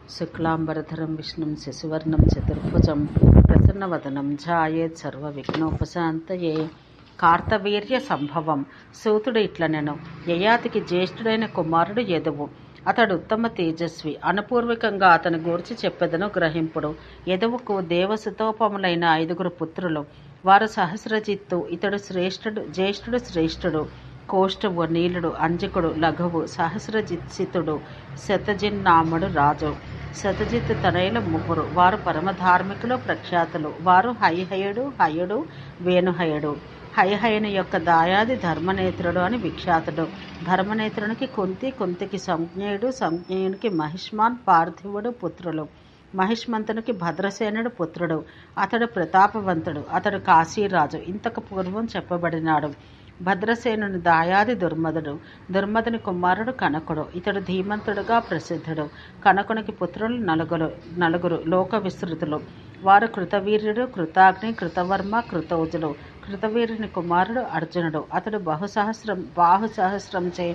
శుక్లాంబరధరం విష్ణుం శశివర్ణం చతుర్భుజం ప్రసన్నవదనం ఝాయేత్ సర్వవిఘ్నోపశాంతయే. కార్తవీర్య సంభవం. సూతుడు ఇట్లనెను: యయాతికి జ్యేష్ఠుడైన కుమారుడు యదువు. అతడు ఉత్తమ తేజస్వి. అనుపూర్వకంగా అతని గూర్చి చెప్పెదను గ్రహింపుడు. యదువుకు దేవసుతోపములైన 5 పుత్రులు. వారు సహస్రజిత్తు. ఇతడు జ్యేష్ఠుడు శ్రేష్ఠుడు. కోష్ఠువు, నీలుడు, అంజకుడు, లఘువు, సహస్రజిత్సితుడు, శతజిన్నాముడు రాజు. శతజిత్ తనయులు 3. వారు పరమధార్మికులు, ప్రఖ్యాతులు. వారు హయహయుడు, హయుడు, వేణుహయుడు. హయహయుని యొక్క దాయాది ధర్మనేత్రుడు అని విఖ్యాతుడు. ధర్మనేత్రునికి కుంతి, కుంతికి సంజ్ఞేయుడు, సంజ్ఞేయునికి మహిష్మాన్, పార్థివుడు పుత్రులు. మహిష్మంతునికి భద్రసేనుడు పుత్రుడు. అతడు ప్రతాపవంతుడు. అతడు కాశీరాజు. ఇంతకు పూర్వం చెప్పబడినాడు. భద్రసేనుని దాయాది దుర్మదుడు. దుర్మదుని కుమారుడు కనకుడు. ఇతడు ధీమంతుడుగా ప్రసిద్ధుడు. కనకునికి పుత్రులు నలుగురు లోక విస్తృతులు. వారు కృతవీర్యుడు, కృతాగ్ని, కృతవర్మ, కృతౌజులు. కృతవీర్యుని కుమారుడు అర్జునుడు. అతడు బాహుసహస్రంచే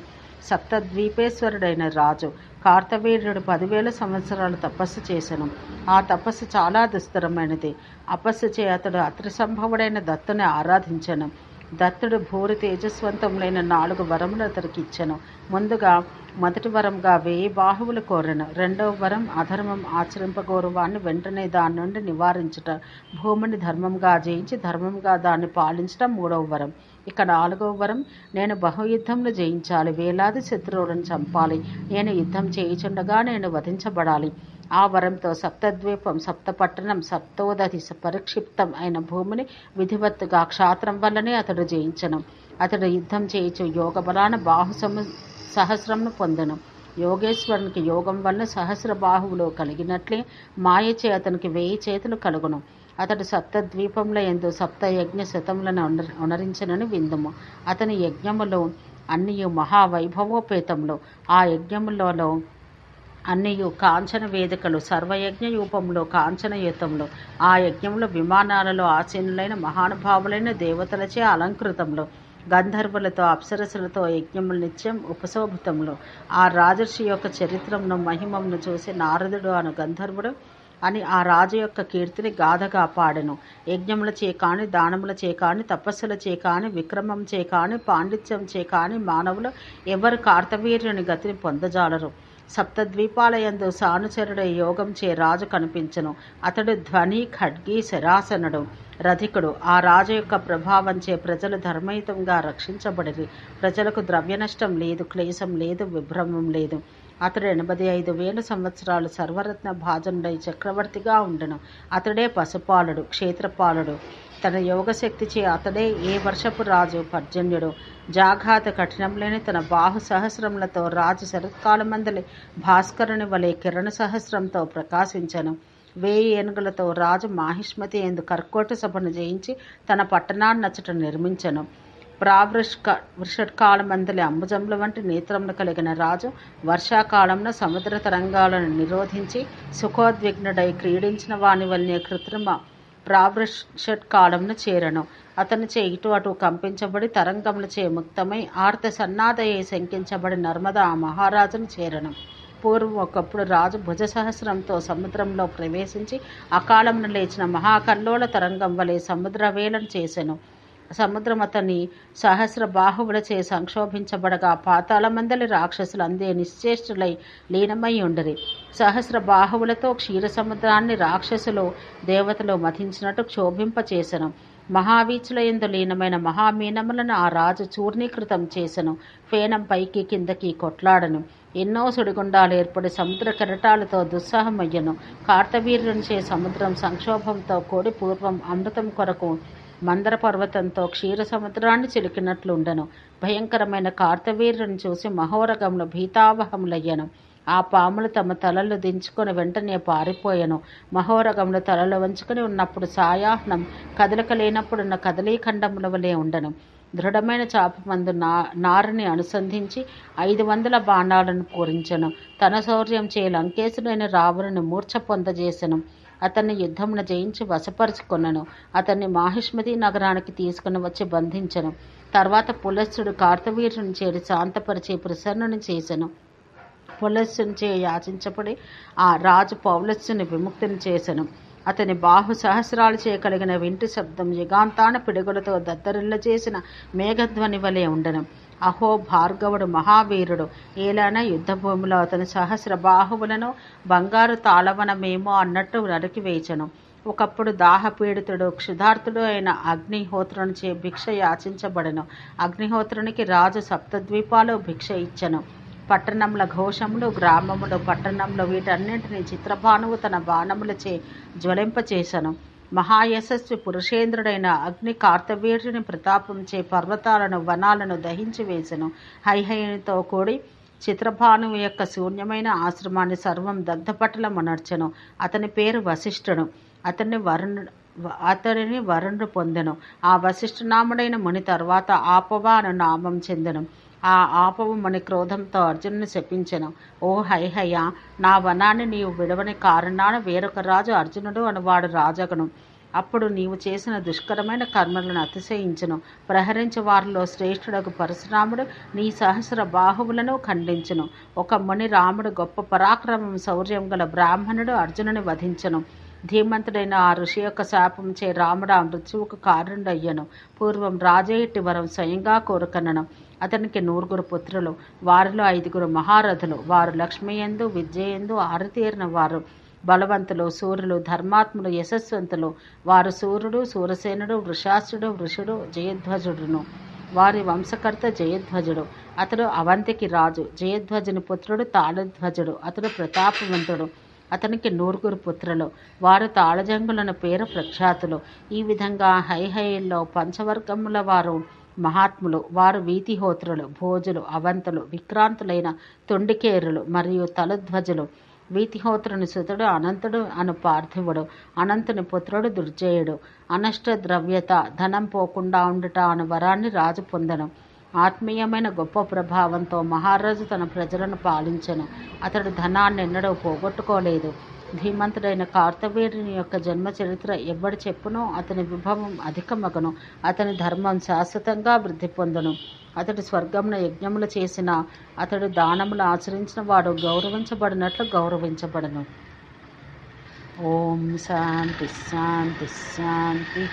సప్తద్వీపేశ్వరుడైన రాజు. కార్తవీర్యుడు 10,000 సంవత్సరాలు తపస్సు చేసెను. ఆ తపస్సు చాలా దుస్తరమైనది. అపస్సుచే అతడు అత్రిసంభవుడైన దత్తుని ఆరాధించెను. దత్తుడు భూరి తేజస్వంతములైన 4 వరములు అతడికి ఇచ్చెను. ముందుగా మొదటి వరంగా 1000 బాహువులు కోరెను. 2వ వరం అధర్మం ఆచరింపగోరు వాణ్ణి వెంటనే దాని నుండి నివారించుట. భూమిని ధర్మంగా జయించి ధర్మంగా దాన్ని పాలించటం 3వ వరం. ఇక 4వ వరం, నేను బహుయుద్ధంలో జయించాలి, వేలాది శత్రువులను చంపాలి, నేను యుద్ధం చేయుచుండగా నేను వధించబడాలి. ఆ వరంతో సప్తద్వీపం, సప్తపట్టణం, సప్తోదధి పరిక్షిప్తం అయిన భూమిని విధివత్తుగా క్షాత్రం వల్లనే అతడు జయించను. అతడు యుద్ధం చేయుచు యోగ బలాన సహస్రంను పొందెను. యోగేశ్వరునికి యోగం వల్ల సహస్ర బాహువులు కలిగినట్లే మాయచే అతనికి 1000 చేతులు కలుగును. అతడు సప్తద్వీపంలో ఎందు సప్తయజ్ఞ శతములను ఉనరించనని విందుము. అతని యజ్ఞములు అన్నియు మహావైభవోపేతములు. ఆ యజ్ఞములలో అన్నియు కాంచన వేదికలు, సర్వయజ్ఞ యూపములు, కాంచనయుతములు. ఆ యజ్ఞములు విమానాలలో ఆసీనులైన మహానుభావులైన దేవతలచే అలంకృతములు. గంధర్వులతో, అప్సరసులతో యజ్ఞములు నిత్యం ఉపశోభితములు. ఆ రాజర్షి యొక్క చరిత్రమును మహిమమును చూసి నారదుడు అను గంధర్వుడు అని ఆ రాజు యొక్క కీర్తిని గాథగా పాడెను. యజ్ఞముల చేకాని, దానముల చేకాని, తపస్సుల చేకాని, విక్రమం చేకాని, పాండిత్యం చేకాని మానవులు ఎవరు కార్తవీర్యుని గతిని పొందజాలరు. సప్తద్వీపాలయందు సానుచరుడై యోగం చే రాజు కనిపించెను. అతడు ధ్వని, ఖడ్గి, శరాసనుడు, రధికుడు. ఆ రాజు యొక్క ప్రభావంచే ప్రజలు ధర్మయుతంగా రక్షించబడిరి. ప్రజలకు ద్రవ్య నష్టం లేదు, క్లేశం లేదు, విభ్రమం లేదు. అతడు 85,000 సంవత్సరాలు సర్వరత్న భాజనుడై చక్రవర్తిగా ఉండెను. అతడే పశుపాలుడు, క్షేత్రపాలుడు. తన యోగశక్తిచే అతడే ఏ వర్షపు రాజు పర్జన్యుడు. జాఘాత కఠినములైన తన బాహు సహస్రములతో రాజు శరత్కాలమందలి భాస్కరుని వలె కిరణ సహస్రంతో ప్రకాశించను. 1000 ఏనుగులతో రాజు మాహిష్మతి ఎందు కర్కోట సభను జయించి తన పట్టణాన్నచ్చట నిర్మించెను. వృషత్కాలమందలి అంబుజముల వంటి నేత్రములు కలిగిన రాజు వర్షాకాలంలో సముద్ర తరంగాలను నిరోధించి సుఖోద్విగ్నుడై క్రీడించిన వాని వల్లనే కృత్రిమ ప్రావృషత్కాలంను చేరను. అతనిచే ఇటు అటు కంపించబడి తరంగములచే ముక్తమై ఆర్త సన్నాదయే శంకించబడి నర్మదా మహారాజును చేరను. పూర్వం ఒకప్పుడు రాజు భుజ సహస్రంతో సముద్రంలో ప్రవేశించి అకాలమున లేచిన మహాకల్లోల తరంగం వలె సముద్రవేలను చేసెను. సముద్రం అతని సహస్ర బాహువులచే సంక్షోభించబడగా పాతాళమందలి రాక్షసులు అందే నిశ్చేష్టులై లీనమై ఉండిరి. సహస్ర బాహువులతో క్షీర సముద్రాన్ని రాక్షసులు దేవతలు మథించినట్టు క్షోభింపచేసెను. మహావీచులయందు లీనమైన మహామీనములను ఆ రాజు చూర్ణీకృతం చేసెను. ఫేనం పైకి కిందకి కొట్లాడను. ఎన్నో సుడిగుండాలు ఏర్పడి సముద్ర కెరటాలతో దుస్సాహమయ్యను. కార్తవీర్యునిచే సముద్రం సంక్షోభంతో కూడి పూర్వం అమృతం కొరకు మందర పర్వతంతో క్షీర సముద్రాన్ని చిలికినట్లుండెను. భయంకరమైన కార్తవీర్యుని చూసి మహోరగములు భీతావహములయ్యను. ఆ పాములు తమ తలలు దించుకొని వెంటనే పారిపోయెను. మహోరగములు తలలు వంచుకొని ఉన్నప్పుడు సాయాహ్నం, కదలిక లేనప్పుడున్న కదలీఖండముల వలె ఉండెను. దృఢమైన చాపమందు నారుని అనుసంధించి 500 బాణాలను పూరించెను. తన శౌర్యం చే లంకేశుడైన రావణుని మూర్ఛ పొందజేసెను. అతన్ని యుద్ధమున జయించి వశపరుచుకొనెను. అతన్ని మాహిష్మతి నగరానికి తీసుకుని వచ్చి బంధించెను. తర్వాత పులస్త్యుడు కార్తవీర్యుని చేరి శాంతపరిచి ప్రసన్నుని చేసెను. పౌలస్సునిచే యాచించబడి ఆ రాజు పౌలస్సుని విముక్తిని చేసెను. అతని బాహు సహస్రాలు చేయగలిగిన వింటి శబ్దం యుగాంతాన పిడుగులతో దద్దరిల్ల చేసిన మేఘధ్వని వలె ఉండెను. అహో భార్గవుడు మహావీరుడు, ఏలాన యుద్ధభూమిలో అతని సహస్ర బాహువులను బంగారు తాళవనమేమో అన్నట్టు నరికివేచెను. ఒకప్పుడు దాహపీడితుడు క్షుధార్తుడు అయిన అగ్నిహోత్రునిచే భిక్ష యాచించబడెను. అగ్నిహోత్రునికి రాజు సప్తద్వీపాలు భిక్ష ఇచ్చెను. పట్టణముల ఘోషములు, గ్రామములు, పట్టణంలో వీటన్నింటినీ చిత్రభానువు తన బాణములచే జ్వలింపచేసెను. మహాయశస్వి పురుషేంద్రుడైన అగ్ని కార్తవీర్యుని ప్రతాపంచే పర్వతాలను వనాలను దహించి వేసెను. హైహయునితో కూడి చిత్రభానువు యొక్క శూన్యమైన ఆశ్రమాన్ని సర్వం దగ్ధపటలమునర్చెను. అతని పేరు వశిష్ఠుడు. అతడిని వరుణుడు పొందెను. ఆ వశిష్ఠనాముడైన ముని తర్వాత ఆపవ అను నామం చెందెను. ఆ ఆపవ ముని క్రోధంతో అర్జునుని శపించెను. ఓ హైహయ, నా వనాన్ని నీవు విడవని కారణాన వేరొక రాజు అర్జునుడు అనువాడు రాజగను. అప్పుడు నీవు చేసిన దుష్కరమైన కర్మలను అతిశయించును. ప్రహరించే వారిలో శ్రేష్ఠుడకు పరశురాముడు నీ సహస్ర బాహువులను ఖండించును. ఒక ముని రాముడు గొప్ప పరాక్రమం శౌర్యం గల బ్రాహ్మణుడు అర్జునుని వధించెను. ధీమంతుడైన ఆ ఋషి యొక్క శాపంచే రాముడు ఆ మృత్యువుకు కారణుడయ్యను. పూర్వం రాజే ఇట్టి వరం స్వయంగా కోరుకనను. అతనికి 9 పుత్రులు, వారిలో 5 మహారథులు. వారు లక్ష్మియందు విద్యయందు ఆరితేరిన వారు, బలవంతులు, సూర్యులు, ధర్మాత్ములు, యశస్వంతులు. వారు సూర్యుడు, సూరసేనుడు, వృషాసుడు, వృషుడు, జయధ్వజుడును. వారి వంశకర్త జయధ్వజుడు. అతడు అవంతికి రాజు. జయధ్వజుని పుత్రుడు తాళధ్వజుడు. అతడు ప్రతాపవంతుడు. అతనికి 9 పుత్రులు. వారు తాళజంగులను పేరు ప్రఖ్యాతులు. ఈ విధంగా హైహయుల్లో పంచవర్గముల వారు మహాత్ములు. వారు వీతిహోత్రులు, భోజులు, అవంతులు, విక్రాంతులైన తొండికేరులు మరియు తలధ్వజులు. వీతిహోత్రుని సుతుడు అనంతుడు అను పార్థివుడు. అనంతుని పుత్రుడు దుర్జయుడు. అనష్ట ద్రవ్యత, ధనం పోకుండా ఉండుట అను వరాన్ని రాజు పొందెను. ఆత్మీయమైన గొప్ప ప్రభావంతో మహారాజు తన ప్రజలను పాలించెను. అతడు ధనాన్ని ఎన్నడూ పోగొట్టుకోలేదు. ధీమంతుడైన కార్తవీర్యుని యొక్క జన్మ చరిత్ర ఎవ్వడి చెప్పునో అతని విభవం అధికమగను. అతని ధర్మం శాశ్వతంగా వృద్ధి పొందును. అతడు స్వర్గమున యజ్ఞములు చేసిన, అతడు దానములు ఆచరించిన వాడు గౌరవించబడినట్లు గౌరవించబడను. ఓం శాంతి శాంతి శాంతి.